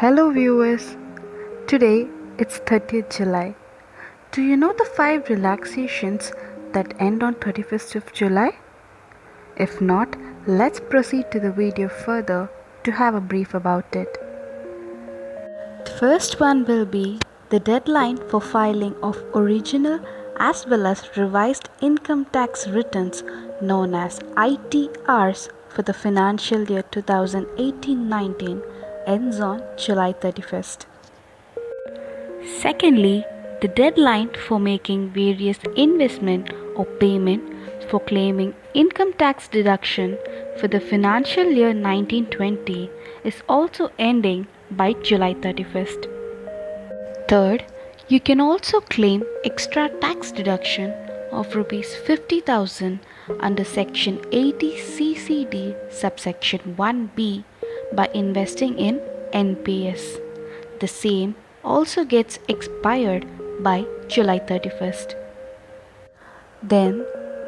Hello viewers. Today it's 30th July. Do you know the 5 relaxations that end on 31st of July? If not, let's proceed to the video further to have a brief about it. The first one will be the deadline for filing of original as well as revised income tax returns known as ITRs for the financial year 2018-19 ends on July 31st. Secondly, the deadline for making various investment or payment for claiming income tax deduction for the financial year 1920 is also ending by July 31st. Third, you can also claim extra tax deduction of Rs 50,000 under Section 80 CCD subsection 1B by investing in NPS. The same also gets expired by July 31st. Then,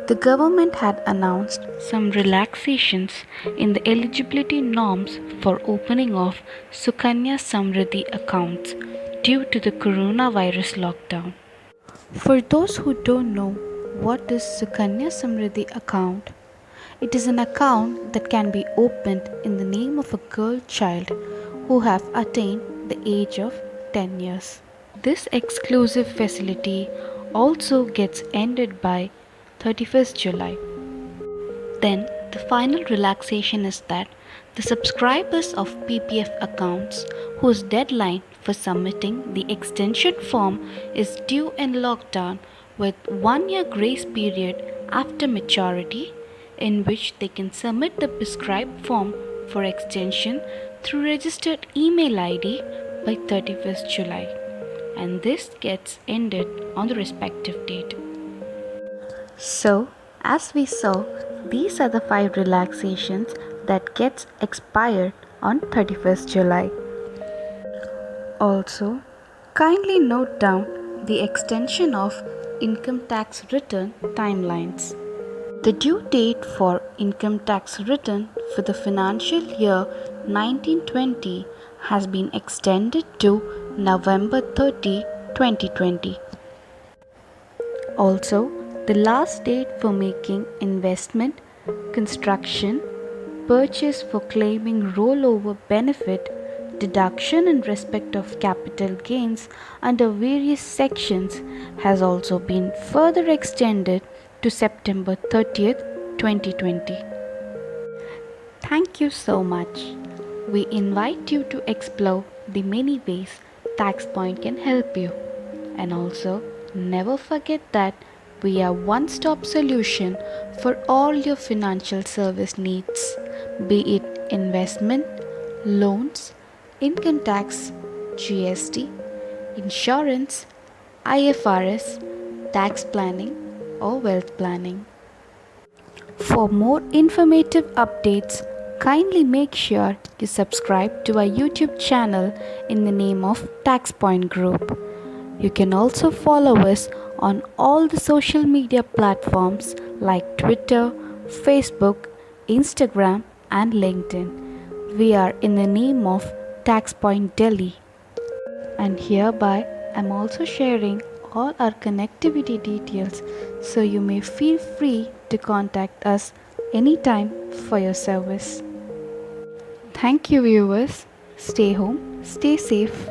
the government had announced some relaxations in the eligibility norms for opening of Sukanya Samriddhi accounts due to the coronavirus lockdown. For those who don't know what is Sukanya Samriddhi account, it is an account that can be opened in the name of a girl child who have attained the age of 10 years. This exclusive facility also gets ended by 31st July. Then the final relaxation is that the subscribers of PPF accounts whose deadline for submitting the extension form is due in lockdown with 1 year grace period after maturity, in which they can submit the prescribed form for extension through registered email ID by 31st July, and this gets ended on the respective date. So, as we saw, these are the 5 relaxations that gets expired on 31st July. Also, kindly note down the extension of income tax return timelines. The due date for income tax return for the financial year 1920 has been extended to November 30, 2020. Also, the last date for making investment, construction, purchase for claiming rollover benefit, deduction in respect of capital gains under various sections has also been further extended to September 30th, 2020. Thank you so much. We invite you to explore the many ways TaxPoint can help you. And also, never forget that we are one-stop solution for all your financial service needs, be it investment, loans, income tax, GST, insurance, IFRS, tax planning, or wealth planning. For more informative updates, kindly make sure you subscribe to our YouTube channel in the name of TaxPoint Group. You can also follow us on all the social media platforms like Twitter, Facebook, Instagram, and LinkedIn. We are in the name of TaxPoint Delhi. And hereby, I'm also sharing all our connectivity details, so you may feel free to contact us anytime for your service. Thank you, viewers. Stay home, stay safe.